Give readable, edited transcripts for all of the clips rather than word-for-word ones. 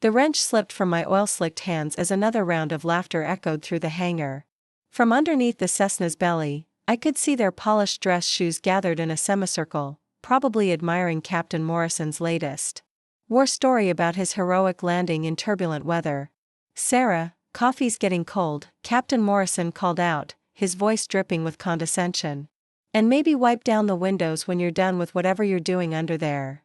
The wrench slipped from my oil-slicked hands as another round of laughter echoed through the hangar. From underneath the Cessna's belly, I could see their polished dress shoes gathered in a semicircle, probably admiring Captain Morrison's latest war story about his heroic landing in turbulent weather. "Sarah, coffee's getting cold," Captain Morrison called out, his voice dripping with condescension. "And maybe wipe down the windows when you're done with whatever you're doing under there.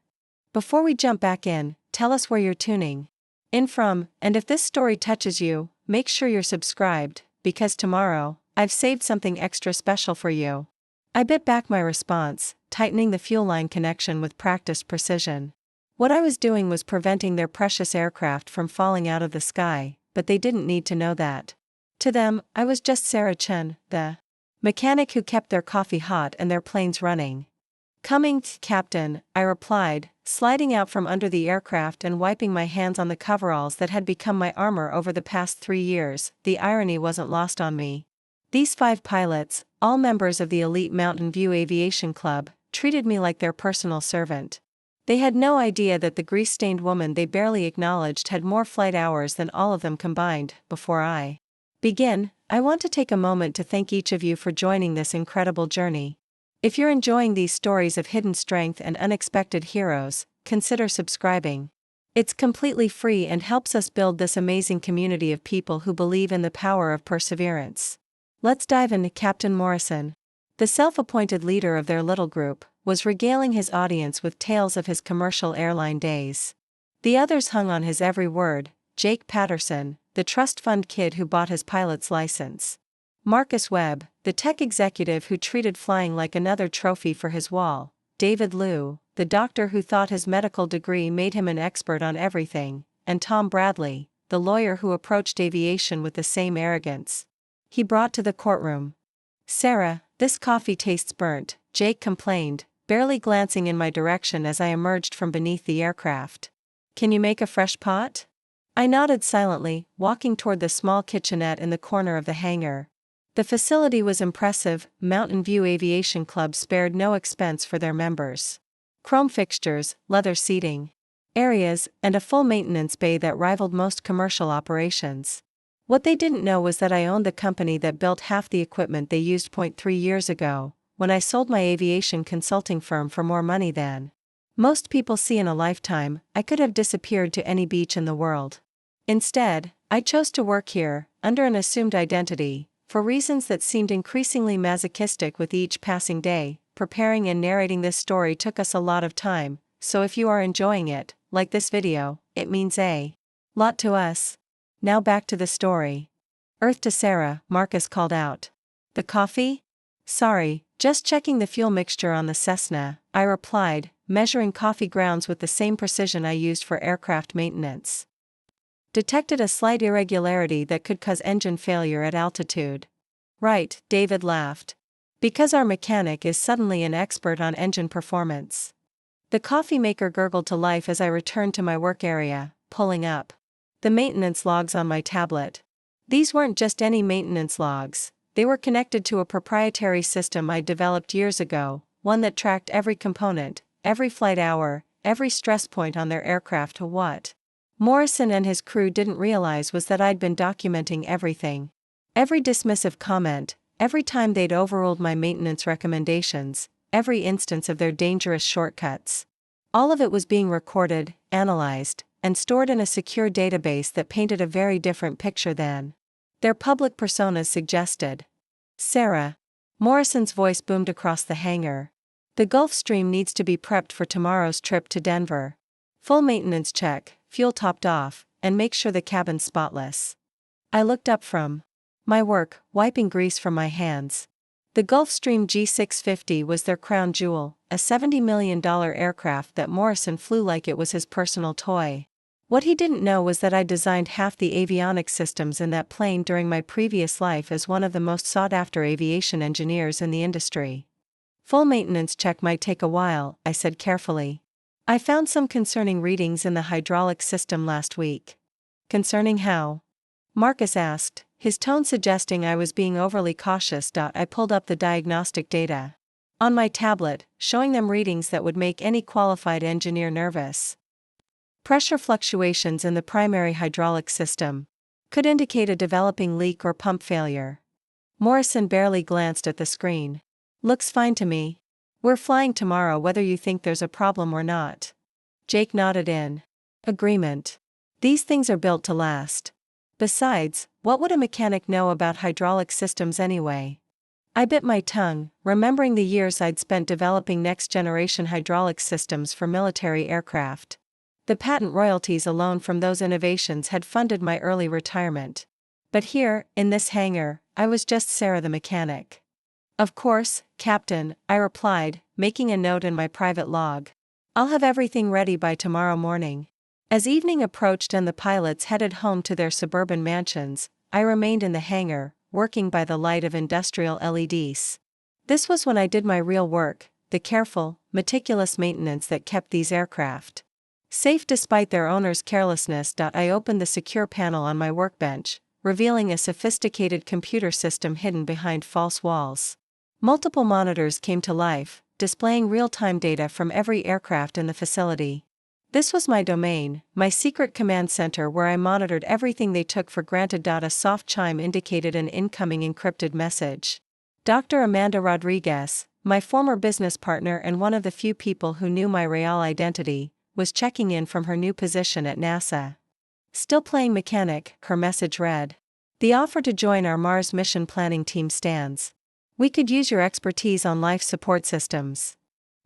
Before we jump back in, tell us where you're tuning in from, and if this story touches you, make sure you're subscribed, because tomorrow, I've saved something extra special for you." I bit back my response, tightening the fuel line connection with practiced precision. What I was doing was preventing their precious aircraft from falling out of the sky, but they didn't need to know that. To them, I was just Sarah Chen, the mechanic who kept their coffee hot and their planes running. "Coming, Captain," I replied, sliding out from under the aircraft and wiping my hands on the coveralls that had become my armor over the past 3 years. The irony wasn't lost on me. These 5 pilots, all members of the elite Mountain View Aviation Club, treated me like their personal servant. They had no idea that the grease-stained woman they barely acknowledged had more flight hours than all of them combined. Before I begin, I want to take a moment to thank each of you for joining this incredible journey. If you're enjoying these stories of hidden strength and unexpected heroes, consider subscribing. It's completely free and helps us build this amazing community of people who believe in the power of perseverance. Let's dive into Captain Morrison. The self-appointed leader of their little group was regaling his audience with tales of his commercial airline days. The others hung on his every word: Jake Patterson, the trust fund kid who bought his pilot's license; Marcus Webb, the tech executive who treated flying like another trophy for his wall; David Liu, the doctor who thought his medical degree made him an expert on everything; and Tom Bradley, the lawyer who approached aviation with the same arrogance he brought to the courtroom. "Sarah, this coffee tastes burnt," Jake complained, barely glancing in my direction as I emerged from beneath the aircraft. "Can you make a fresh pot?" I nodded silently, walking toward the small kitchenette in the corner of the hangar. The facility was impressive. Mountain View Aviation Club spared no expense for their members. Chrome fixtures, leather seating areas, and a full maintenance bay that rivaled most commercial operations. What they didn't know was that I owned the company that built half the equipment they used. 3 years ago, when I sold my aviation consulting firm for more money than most people see in a lifetime, I could have disappeared to any beach in the world. Instead, I chose to work here, under an assumed identity, for reasons that seemed increasingly masochistic with each passing day. Preparing and narrating this story took us a lot of time, so if you are enjoying it, like this video, it means a lot to us. Now back to the story. "Earth to Sarah," Marcus called out. "The coffee?" "Sorry, just checking the fuel mixture on the Cessna," I replied, measuring coffee grounds with the same precision I used for aircraft maintenance. "Detected a slight irregularity that could cause engine failure at altitude." "Right," David laughed. "Because our mechanic is suddenly an expert on engine performance." The coffee maker gurgled to life as I returned to my work area, pulling up the maintenance logs on my tablet. These weren't just any maintenance logs. They were connected to a proprietary system I developed years ago, one that tracked every component, every flight hour, every stress point on their aircraft. What Morrison and his crew didn't realize was that I'd been documenting everything. Every dismissive comment, every time they'd overruled my maintenance recommendations, every instance of their dangerous shortcuts. All of it was being recorded, analyzed, and stored in a secure database that painted a very different picture than their public personas suggested. "Sarah," Morrison's voice boomed across the hangar. "The Gulf Stream needs to be prepped for tomorrow's trip to Denver. Full maintenance check, fuel topped off, and make sure the cabin's spotless." I looked up from my work, wiping grease from my hands. The Gulfstream G650 was their crown jewel, a $70 million aircraft that Morrison flew like it was his personal toy. What he didn't know was that I designed half the avionics systems in that plane during my previous life as one of the most sought-after aviation engineers in the industry. "Full maintenance check might take a while," I said carefully. "I found some concerning readings in the hydraulic system last week." "Concerning how?" Marcus asked, his tone suggesting I was being overly cautious. I pulled up the diagnostic data on my tablet, showing them readings that would make any qualified engineer nervous. Pressure fluctuations in the primary hydraulic system could indicate a developing leak or pump failure. Morrison barely glanced at the screen. Looks fine to me. We're flying tomorrow whether you think there's a problem or not. Jake nodded in agreement. These things are built to last. Besides, what would a mechanic know about hydraulic systems anyway? I bit my tongue, remembering the years I'd spent developing next-generation hydraulic systems for military aircraft. The patent royalties alone from those innovations had funded my early retirement. But here, in this hangar, I was just Sarah the mechanic. Of course, Captain, I replied, making a note in my private log. I'll have everything ready by tomorrow morning. As evening approached and the pilots headed home to their suburban mansions, I remained in the hangar, working by the light of industrial LEDs. This was when I did my real work, the careful, meticulous maintenance that kept these aircraft safe despite their owners' carelessness. I opened the secure panel on my workbench, revealing a sophisticated computer system hidden behind false walls. Multiple monitors came to life, displaying real-time data from every aircraft in the facility. This was my domain, my secret command center where I monitored everything they took for granted. A soft chime indicated an incoming encrypted message. Dr. Amanda Rodriguez, my former business partner and one of the few people who knew my real identity, was checking in from her new position at NASA. Still playing mechanic, her message read. The offer to join our Mars mission planning team stands. We could use your expertise on life support systems.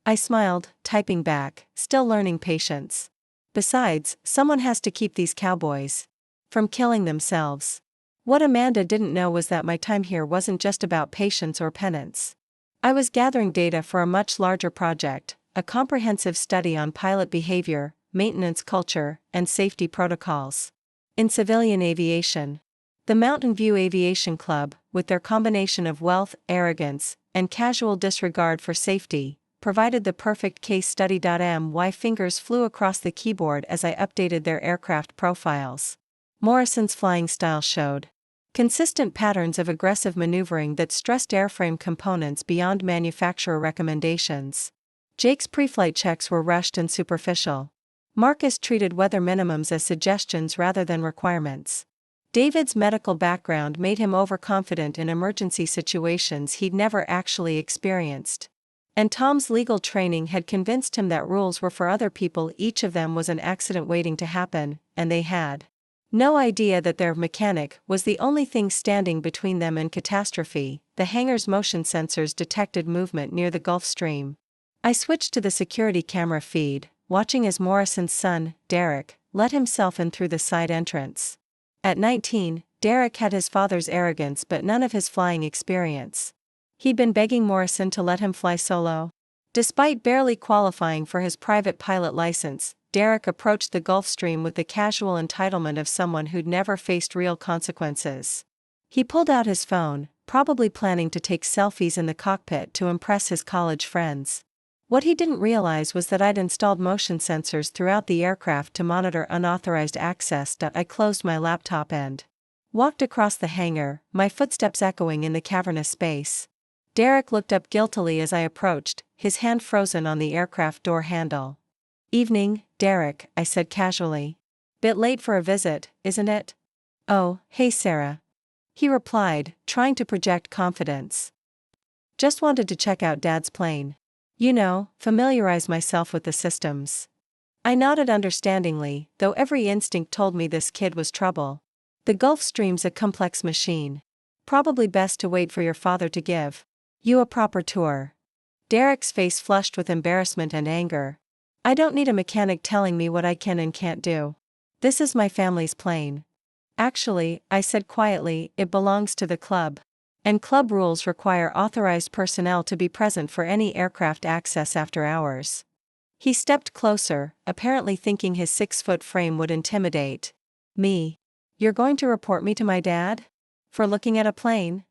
I smiled, typing back, still learning patience. Besides, someone has to keep these cowboys from killing themselves. What Amanda didn't know was that my time here wasn't just about patience or penance. I was gathering data for a much larger project, a comprehensive study on pilot behavior, maintenance culture, and safety protocols. In civilian aviation, the Mountain View Aviation Club, with their combination of wealth, arrogance, and casual disregard for safety, provided the perfect case study. My fingers flew across the keyboard as I updated their aircraft profiles. Morrison's flying style showed consistent patterns of aggressive maneuvering that stressed airframe components beyond manufacturer recommendations. Jake's pre-flight checks were rushed and superficial. Marcus treated weather minimums as suggestions rather than requirements. David's medical background made him overconfident in emergency situations he'd never actually experienced. And Tom's legal training had convinced him that rules were for other people. Each of them was an accident waiting to happen, and they had no idea that their mechanic was the only thing standing between them and catastrophe. The hangar's motion sensors detected movement near the Gulf Stream. I switched to the security camera feed, watching as Morrison's son, Derek, let himself in through the side entrance. At 19, Derek had his father's arrogance but none of his flying experience. He'd been begging Morrison to let him fly solo. Despite barely qualifying for his private pilot license, Derek approached the Gulf Stream with the casual entitlement of someone who'd never faced real consequences. He pulled out his phone, probably planning to take selfies in the cockpit to impress his college friends. What he didn't realize was that I'd installed motion sensors throughout the aircraft to monitor unauthorized access. I closed my laptop and walked across the hangar, my footsteps echoing in the cavernous space. Derek looked up guiltily as I approached, his hand frozen on the aircraft door handle. Evening, Derek, I said casually. Bit late for a visit, isn't it? Oh, hey Sarah. He replied, trying to project confidence. Just wanted to check out Dad's plane. You know, familiarize myself with the systems. I nodded understandingly, though every instinct told me this kid was trouble. The Gulf Stream's a complex machine. Probably best to wait for your father to give you a proper tour. Derek's face flushed with embarrassment and anger. I don't need a mechanic telling me what I can and can't do. This is my family's plane. Actually, I said quietly, it belongs to the club. And club rules require authorized personnel to be present for any aircraft access after hours. He stepped closer, apparently thinking his 6-foot frame would intimidate me. You're going to report me to my dad? For looking at a plane?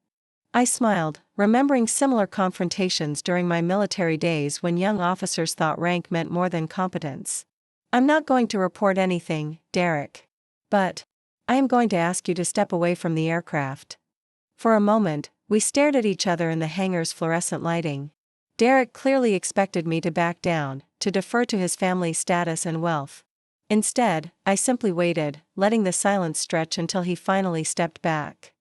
I smiled, remembering similar confrontations during my military days when young officers thought rank meant more than competence. I'm not going to report anything, Derek. But I am going to ask you to step away from the aircraft. For a moment, we stared at each other in the hangar's fluorescent lighting. Derek clearly expected me to back down, to defer to his family's status and wealth. Instead, I simply waited, letting the silence stretch until he finally stepped back.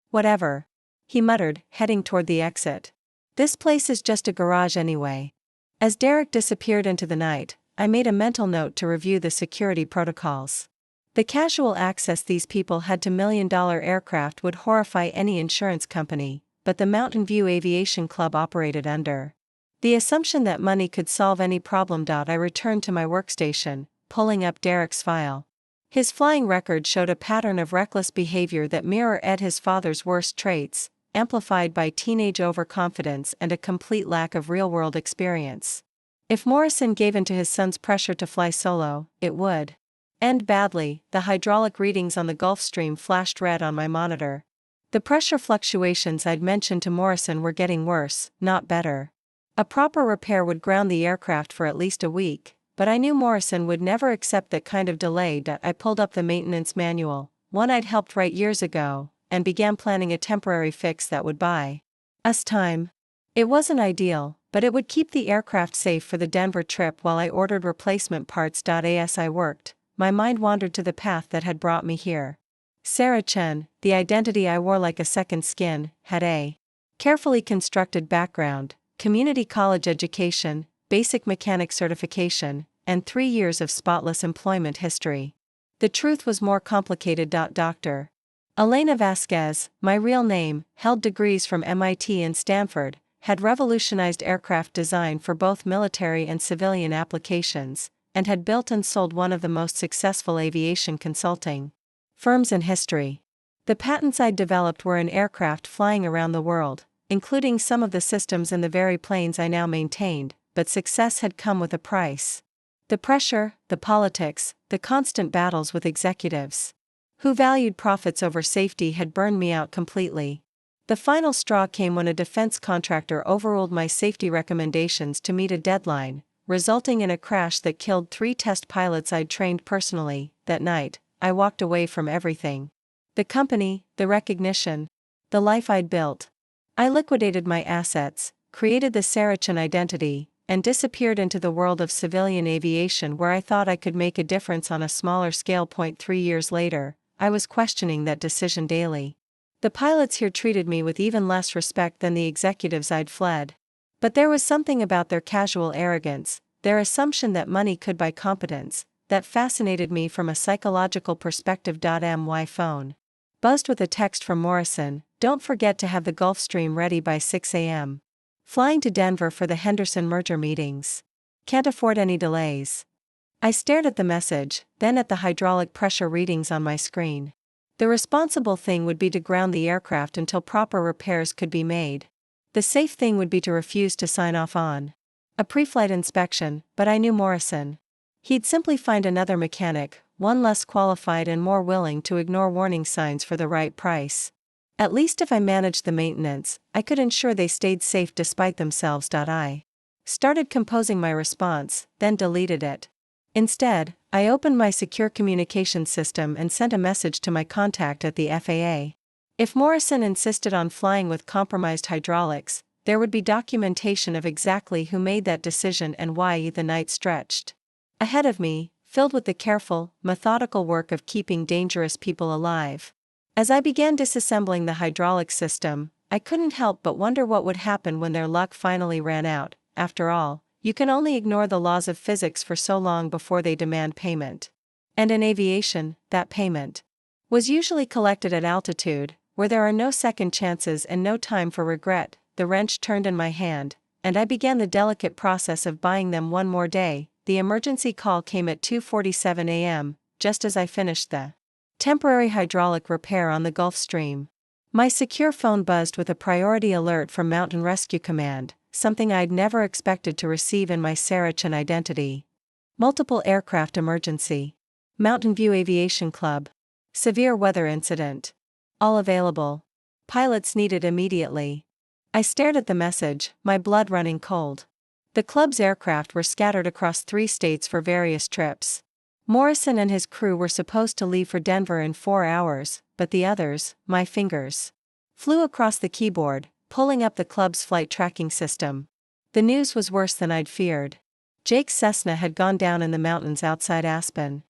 "Whatever," he muttered, heading toward the exit. "This place is just a garage anyway." As Derek disappeared into the night, I made a mental note to review the security protocols. The casual access these people had to million-dollar aircraft would horrify any insurance company, but the Mountain View Aviation Club operated under the assumption that money could solve any problem. I returned to my workstation, pulling up Derek's file. His flying record showed a pattern of reckless behavior that mirrored his father's worst traits, amplified by teenage overconfidence and a complete lack of real-world experience. If Morrison gave in to his son's pressure to fly solo, it would end badly. The hydraulic readings on the Gulf Stream flashed red on my monitor. The pressure fluctuations I'd mentioned to Morrison were getting worse, not better. A proper repair would ground the aircraft for at least a week, but I knew Morrison would never accept that kind of delay. I pulled up the maintenance manual, one I'd helped write years ago, and began planning a temporary fix that would buy us time. It wasn't ideal, but it would keep the aircraft safe for the Denver trip while I ordered replacement parts. As I worked, my mind wandered to the path that had brought me here. Sarah Chen, the identity I wore like a second skin, had a carefully constructed background, community college education, basic mechanic certification, and 3 years of spotless employment history. The truth was more complicated. Dr. Elena Vasquez, my real name, held degrees from MIT and Stanford, had revolutionized aircraft design for both military and civilian applications, and had built and sold one of the most successful aviation consulting firms in history. The patents I'd developed were in aircraft flying around the world, including some of the systems in the very planes I now maintained, but success had come with a price. The pressure, the politics, the constant battles with executives who valued profits over safety had burned me out completely. The final straw came when a defense contractor overruled my safety recommendations to meet a deadline, resulting in a crash that killed 3 test pilots I'd trained personally. That night, I walked away from everything. The company, the recognition, the life I'd built. I liquidated my assets, created the Sarah Chen identity, and disappeared into the world of civilian aviation where I thought I could make a difference on a smaller scale. 3 years later, I was questioning that decision daily. The pilots here treated me with even less respect than the executives I'd fled. But there was something about their casual arrogance, their assumption that money could buy competence, that fascinated me from a psychological perspective. My phone buzzed with a text from Morrison: "Don't forget to have the Gulf Stream ready by 6 a.m. Flying to Denver for the Henderson merger meetings. Can't afford any delays." I stared at the message, then at the hydraulic pressure readings on my screen. The responsible thing would be to ground the aircraft until proper repairs could be made. The safe thing would be to refuse to sign off on a pre-flight inspection, but I knew Morrison. He'd simply find another mechanic, one less qualified and more willing to ignore warning signs for the right price. At least if I managed the maintenance, I could ensure they stayed safe despite themselves. I started composing my response, then deleted it. Instead, I opened my secure communications system and sent a message to my contact at the FAA. If Morrison insisted on flying with compromised hydraulics, there would be documentation of exactly who made that decision and why. The night stretched ahead of me, filled with the careful, methodical work of keeping dangerous people alive. As I began disassembling the hydraulic system, I couldn't help but wonder what would happen when their luck finally ran out. After all, you can only ignore the laws of physics for so long before they demand payment. And in aviation, that payment was usually collected at altitude, where there are no second chances and no time for regret. The wrench turned in my hand, and I began the delicate process of buying them one more day. The emergency call came at 2:47 a.m., just as I finished the temporary hydraulic repair on the Gulf Stream. My secure phone buzzed with a priority alert from Mountain Rescue Command, something I'd never expected to receive in my Sarah Chen identity. Multiple aircraft emergency. Mountain View Aviation Club. Severe weather incident. All available. Pilots needed immediately. I stared at the message, my blood running cold. The club's aircraft were scattered across 3 states for various trips. Morrison and his crew were supposed to leave for Denver in 4 hours, but the others, my fingers, flew across the keyboard, pulling up the club's flight tracking system. The news was worse than I'd feared. Jake's Cessna had gone down in the mountains outside Aspen.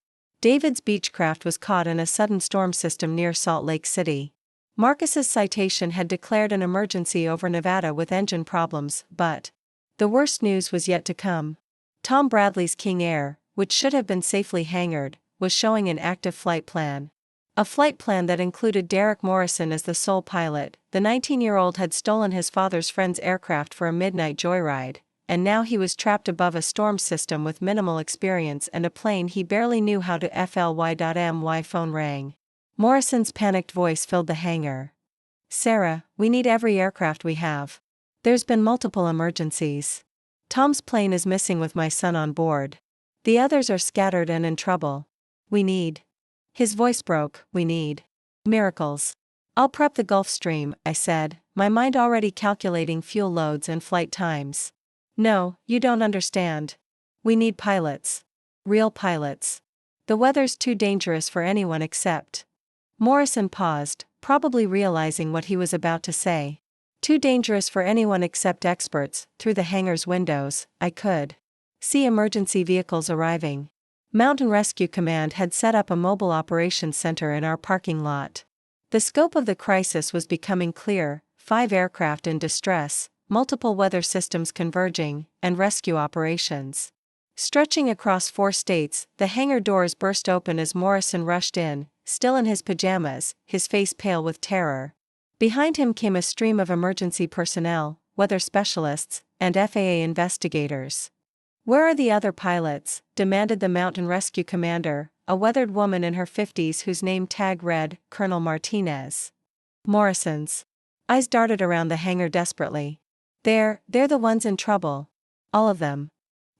David's Beechcraft was caught in a sudden storm system near Salt Lake City. Marcus's citation had declared an emergency over Nevada with engine problems, but the worst news was yet to come. Tom Bradley's King Air, which should have been safely hangared, was showing an active flight plan. A flight plan that included Derek Morrison as the sole pilot. The 19-year-old had stolen his father's friend's aircraft for a midnight joyride, and now he was trapped above a storm system with minimal experience and a plane he barely knew how to fly. Phone rang. Morrison's panicked voice filled the hangar. "Sarah, we need every aircraft we have. There's been multiple emergencies. Tom's plane is missing with my son on board. The others are scattered and in trouble. We need..." His voice broke. "We need miracles." "I'll prep the Gulf Stream," I said, my mind already calculating fuel loads and flight times. "No, you don't understand. We need pilots. Real pilots. The weather's too dangerous for anyone except..." Morrison paused, probably realizing what he was about to say. "Too dangerous for anyone except experts." Through the hangar's windows, I could see emergency vehicles arriving. Mountain Rescue Command had set up a mobile operations center in our parking lot. The scope of the crisis was becoming clear: 5 aircraft in distress, multiple weather systems converging, and rescue operations stretching across 4 states. The hangar doors burst open as Morrison rushed in, still in his pajamas, his face pale with terror. Behind him came a stream of emergency personnel, weather specialists, and FAA investigators. "Where are the other pilots?" demanded the Mountain Rescue Commander, a weathered woman in her 50s whose name tag read, Colonel Martinez. Morrison's eyes darted around the hangar desperately. They're the ones in trouble. All of them."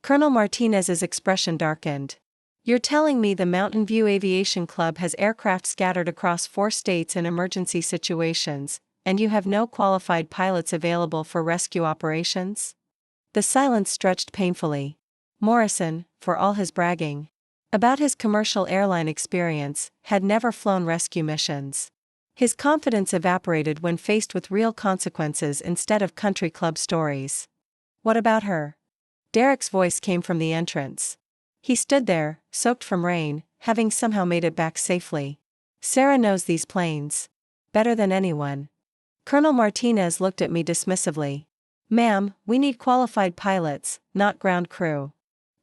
Colonel Martinez's expression darkened. "You're telling me the Mountain View Aviation Club has aircraft scattered across 4 states in emergency situations, and you have no qualified pilots available for rescue operations?" The silence stretched painfully. Morrison, for all his bragging about his commercial airline experience, had never flown rescue missions. His confidence evaporated when faced with real consequences instead of country club stories. "What about her?" Derek's voice came from the entrance. He stood there, soaked from rain, having somehow made it back safely. "Sarah knows these planes better than anyone." Colonel Martinez looked at me dismissively. "Ma'am, we need qualified pilots, not ground crew."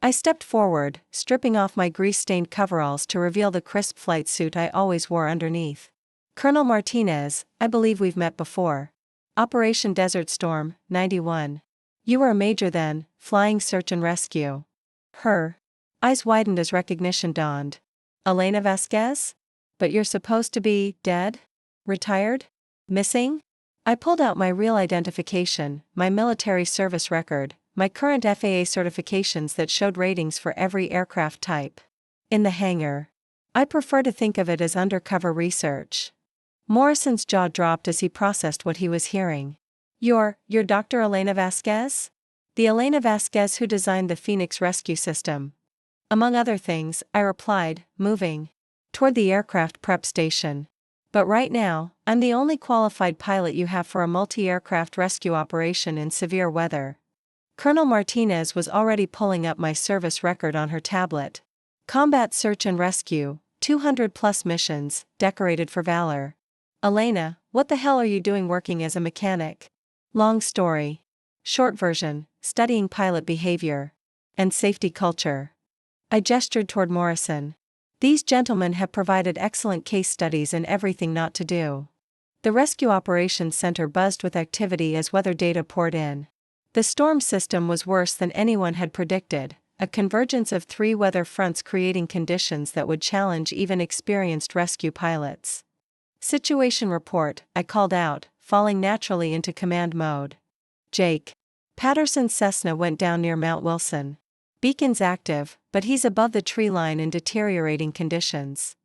I stepped forward, stripping off my grease-stained coveralls to reveal the crisp flight suit I always wore underneath. "Colonel Martinez, I believe we've met before. Operation Desert Storm, 91. You were a major then, flying search and rescue." Her eyes widened as recognition dawned. "Elena Vasquez? But you're supposed to be dead? Retired? Missing?" I pulled out my real identification, my military service record, my current FAA certifications that showed ratings for every aircraft type. "In the hangar. I prefer to think of it as undercover research." Morrison's jaw dropped as he processed what he was hearing. You're Dr. Elena Vasquez? The Elena Vasquez who designed the Phoenix rescue system." "Among other things," I replied, moving toward the aircraft prep station. "But right now, I'm the only qualified pilot you have for a multi-aircraft rescue operation in severe weather." Colonel Martinez was already pulling up my service record on her tablet. "Combat search and rescue, 200+ missions, decorated for valor." "Elena, what the hell are you doing working as a mechanic?" "Long story. Short version, studying pilot behavior and safety culture." I gestured toward Morrison. "These gentlemen have provided excellent case studies in everything not to do." The Rescue Operations Center buzzed with activity as weather data poured in. The storm system was worse than anyone had predicted, a convergence of 3 weather fronts creating conditions that would challenge even experienced rescue pilots. "Situation report," I called out, falling naturally into command mode. "Jake Patterson's Cessna went down near Mount Wilson. Beacon's active, but he's above the tree line in deteriorating conditions.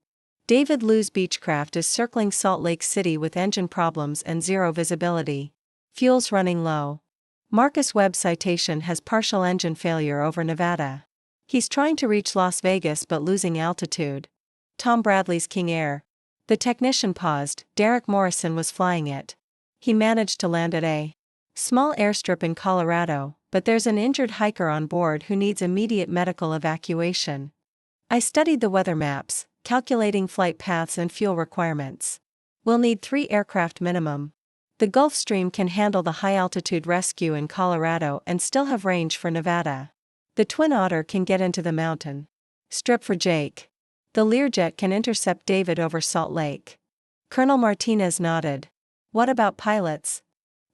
David Liu's Beechcraft is circling Salt Lake City with engine problems and zero visibility. Fuel's running low. Marcus Webb's citation has partial engine failure over Nevada. He's trying to reach Las Vegas but losing altitude. Tom Bradley's King Air." The technician paused. Derek Morrison was flying it. "He managed to land at a small airstrip in Colorado, but there's an injured hiker on board who needs immediate medical evacuation." I studied the weather maps, calculating flight paths and fuel requirements. We'll need 3 aircraft minimum. The Gulf Stream can handle the high-altitude rescue in Colorado and still have range for Nevada. The Twin Otter can get into the mountain strip for Jake. The Learjet can intercept David over Salt Lake. Colonel Martinez nodded. What about pilots?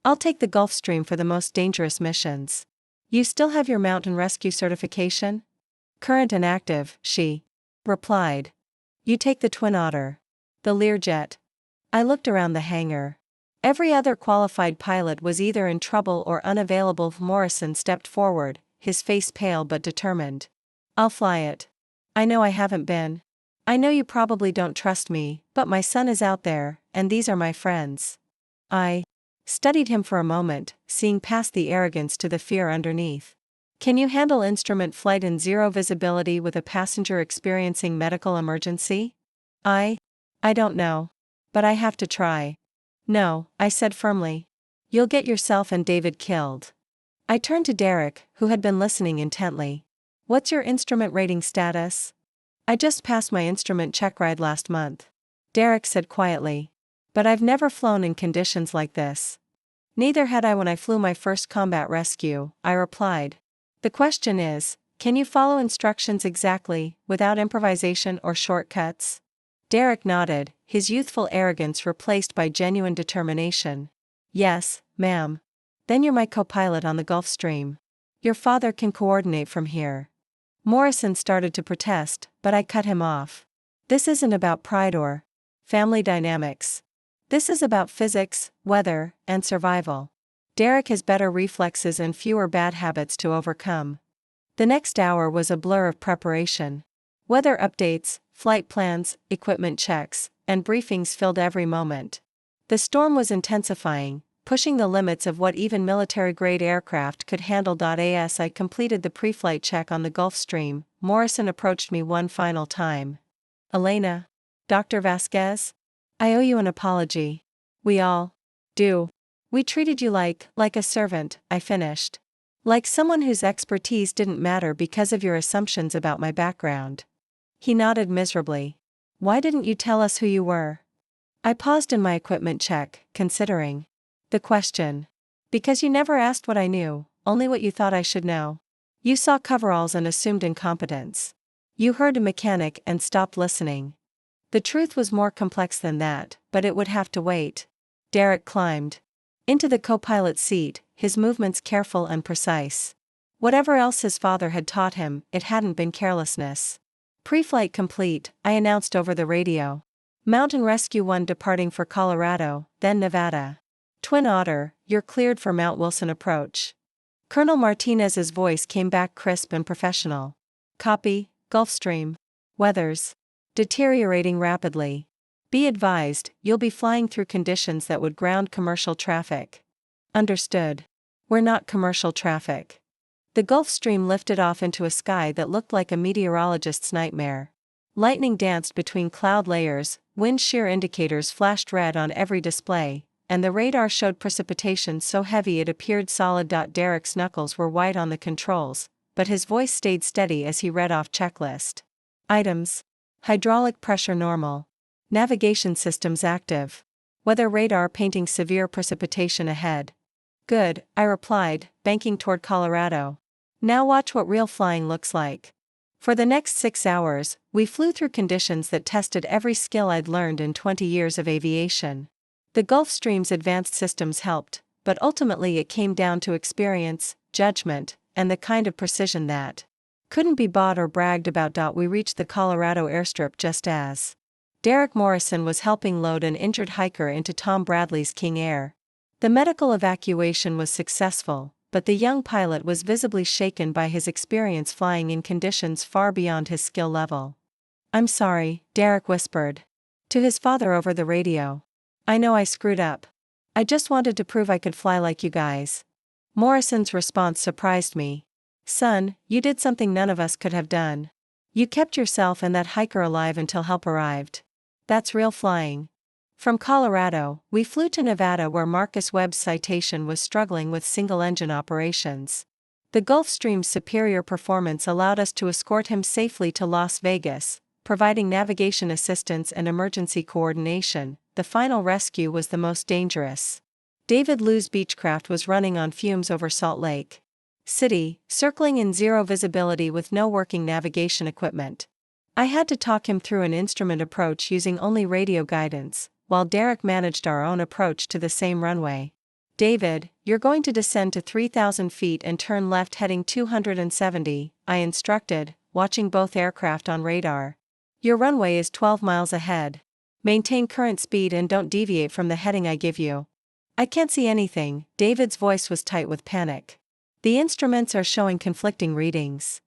I'll take the Gulf Stream for the most dangerous missions. You still have your mountain rescue certification? Current and active, she replied. You take the Twin Otter. The Learjet. I looked around the hangar. Every other qualified pilot was either in trouble or unavailable. Morrison stepped forward, his face pale but determined. I'll fly it. I know I haven't been. I know you probably don't trust me, but my son is out there, and these are my friends. I studied him for a moment, seeing past the arrogance to the fear underneath. Can you handle instrument flight in zero visibility with a passenger experiencing medical emergency? I don't know. But I have to try. No, I said firmly. You'll get yourself and David killed. I turned to Derek, who had been listening intently. What's your instrument rating status? I just passed my instrument check ride last month. Derek said quietly. But I've never flown in conditions like this. Neither had I when I flew my first combat rescue, I replied. The question is, can you follow instructions exactly, without improvisation or shortcuts? Derek nodded, his youthful arrogance replaced by genuine determination. Yes, ma'am. Then you're my co-pilot on the Gulf Stream. Your father can coordinate from here. Morrison started to protest, but I cut him off. This isn't about pride or family dynamics. This is about physics, weather, and survival. Derek has better reflexes and fewer bad habits to overcome. The next hour was a blur of preparation. Weather updates, flight plans, equipment checks, and briefings filled every moment. The storm was intensifying, pushing the limits of what even military-grade aircraft could handle. As I completed the pre-flight check on the Gulf Stream, Morrison approached me one final time. Elena? Dr. Vasquez? I owe you an apology. We all do. We treated you like a servant, I finished. Like someone whose expertise didn't matter because of your assumptions about my background. He nodded miserably. Why didn't you tell us who you were? I paused in my equipment check, considering the question. Because you never asked what I knew, only what you thought I should know. You saw coveralls and assumed incompetence. You heard a mechanic and stopped listening. The truth was more complex than that, but it would have to wait. Derek climbed into the co-pilot seat, his movements careful and precise. Whatever else his father had taught him, it hadn't been carelessness. Pre-flight complete, I announced over the radio. Mountain Rescue 1 departing for Colorado, then Nevada. Twin Otter, you're cleared for Mount Wilson approach. Colonel Martinez's voice came back crisp and professional. Copy, Gulfstream. Weather's deteriorating rapidly. Be advised, you'll be flying through conditions that would ground commercial traffic. Understood. We're not commercial traffic. The Gulf Stream lifted off into a sky that looked like a meteorologist's nightmare. Lightning danced between cloud layers, wind shear indicators flashed red on every display, and the radar showed precipitation so heavy it appeared solid. Derek's knuckles were white on the controls, but his voice stayed steady as he read off checklist. Items. Hydraulic pressure normal. Navigation systems active. Weather radar painting severe precipitation ahead. Good, I replied, banking toward Colorado. Now watch what real flying looks like. For the next 6 hours, we flew through conditions that tested every skill I'd learned in 20 years of aviation. The Gulf Stream's advanced systems helped, but ultimately it came down to experience, judgment, and the kind of precision that couldn't be bought or bragged about. We reached the Colorado airstrip just as Derek Morrison was helping load an injured hiker into Tom Bradley's King Air. The medical evacuation was successful, but the young pilot was visibly shaken by his experience flying in conditions far beyond his skill level. I'm sorry, Derek whispered to his father over the radio. I know I screwed up. I just wanted to prove I could fly like you guys. Morrison's response surprised me. Son, you did something none of us could have done. You kept yourself and that hiker alive until help arrived. That's real flying. From Colorado, we flew to Nevada where Marcus Webb's Citation was struggling with single-engine operations. The Gulfstream's superior performance allowed us to escort him safely to Las Vegas, providing navigation assistance and emergency coordination. The final rescue was the most dangerous. David Liu's Beechcraft was running on fumes over Salt Lake City, circling in zero visibility with no working navigation equipment. I had to talk him through an instrument approach using only radio guidance, while Derek managed our own approach to the same runway. David, you're going to descend to 3,000 feet and turn left heading 270, I instructed, watching both aircraft on radar. Your runway is 12 miles ahead. Maintain current speed and don't deviate from the heading I give you. I can't see anything. David's voice was tight with panic. The instruments are showing conflicting readings.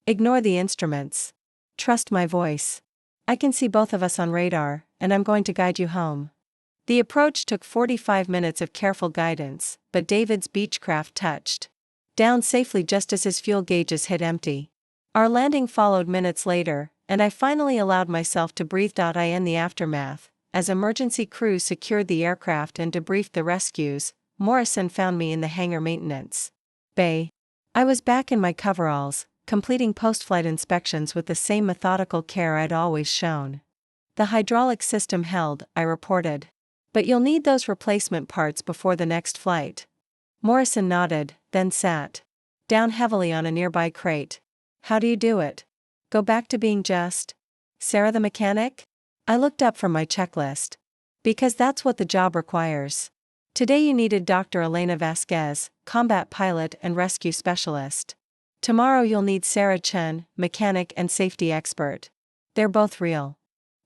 Ignore the instruments. Trust my voice. I can see both of us on radar, and I'm going to guide you home. The approach took 45 minutes of careful guidance, but David's Beechcraft touched down safely just as his fuel gauges hit empty. Our landing followed minutes later, and I finally allowed myself to breathe. In the aftermath, as emergency crews secured the aircraft and debriefed the rescues, Morrison found me in the hangar maintenance bay. I was back in my coveralls, completing post-flight inspections with the same methodical care I'd always shown. The hydraulic system held, I reported. But you'll need those replacement parts before the next flight. Morrison nodded, then sat down heavily on a nearby crate. How do you do it? Go back to being just Sarah the mechanic? I looked up from my checklist. Because that's what the job requires. Today you needed Dr. Elena Vasquez, combat pilot and rescue specialist. Tomorrow you'll need Sarah Chen, mechanic and safety expert. They're both real.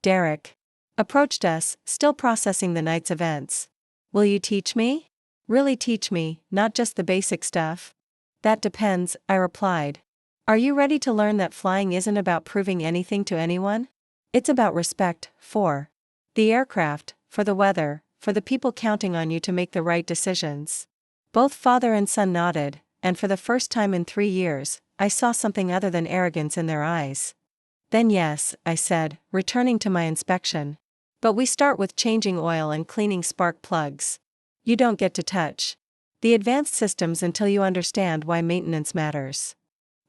Derek approached us, still processing the night's events. Will you teach me? Really teach me, not just the basic stuff? That depends, I replied. Are you ready to learn that flying isn't about proving anything to anyone? It's about respect, for the aircraft, for the weather, for the people counting on you to make the right decisions. Both father and son nodded, and for the first time in 3 years, I saw something other than arrogance in their eyes. Then yes, I said, returning to my inspection. But we start with changing oil and cleaning spark plugs. You don't get to touch the advanced systems until you understand why maintenance matters.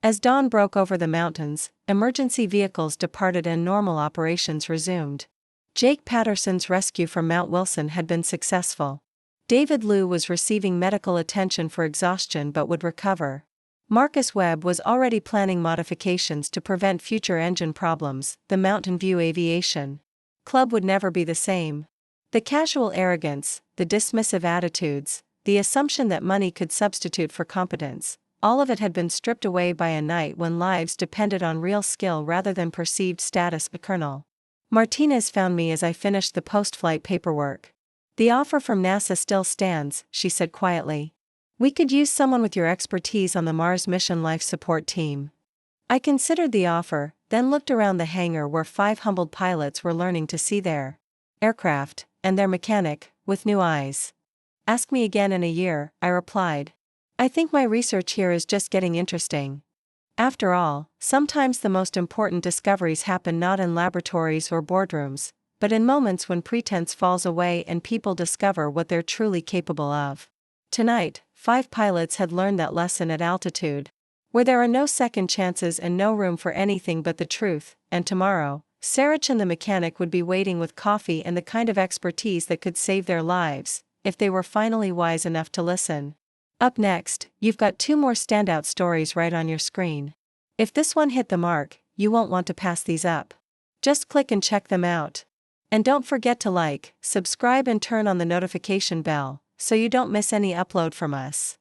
As dawn broke over the mountains, emergency vehicles departed and normal operations resumed. Jake Patterson's rescue from Mount Wilson had been successful. David Liu was receiving medical attention for exhaustion but would recover. Marcus Webb was already planning modifications to prevent future engine problems. The Mountain View Aviation Club would never be the same. The casual arrogance, the dismissive attitudes, the assumption that money could substitute for competence, all of it had been stripped away by a night when lives depended on real skill rather than perceived status. Colonel Martinez found me as I finished the post-flight paperwork. The offer from NASA still stands, she said quietly. We could use someone with your expertise on the Mars mission life support team. I considered the offer, then looked around the hangar where 5 humbled pilots were learning to see their aircraft, and their mechanic, with new eyes. Ask me again in a year, I replied. I think my research here is just getting interesting. After all, sometimes the most important discoveries happen not in laboratories or boardrooms, but in moments when pretense falls away and people discover what they're truly capable of. Tonight, 5 pilots had learned that lesson at altitude, where there are no second chances and no room for anything but the truth, and tomorrow, Sarah Chen the mechanic would be waiting with coffee and the kind of expertise that could save their lives, if they were finally wise enough to listen. Up next, you've got 2 more standout stories right on your screen. If this one hit the mark, you won't want to pass these up. Just click and check them out. And don't forget to like, subscribe and turn on the notification bell, so you don't miss any upload from us.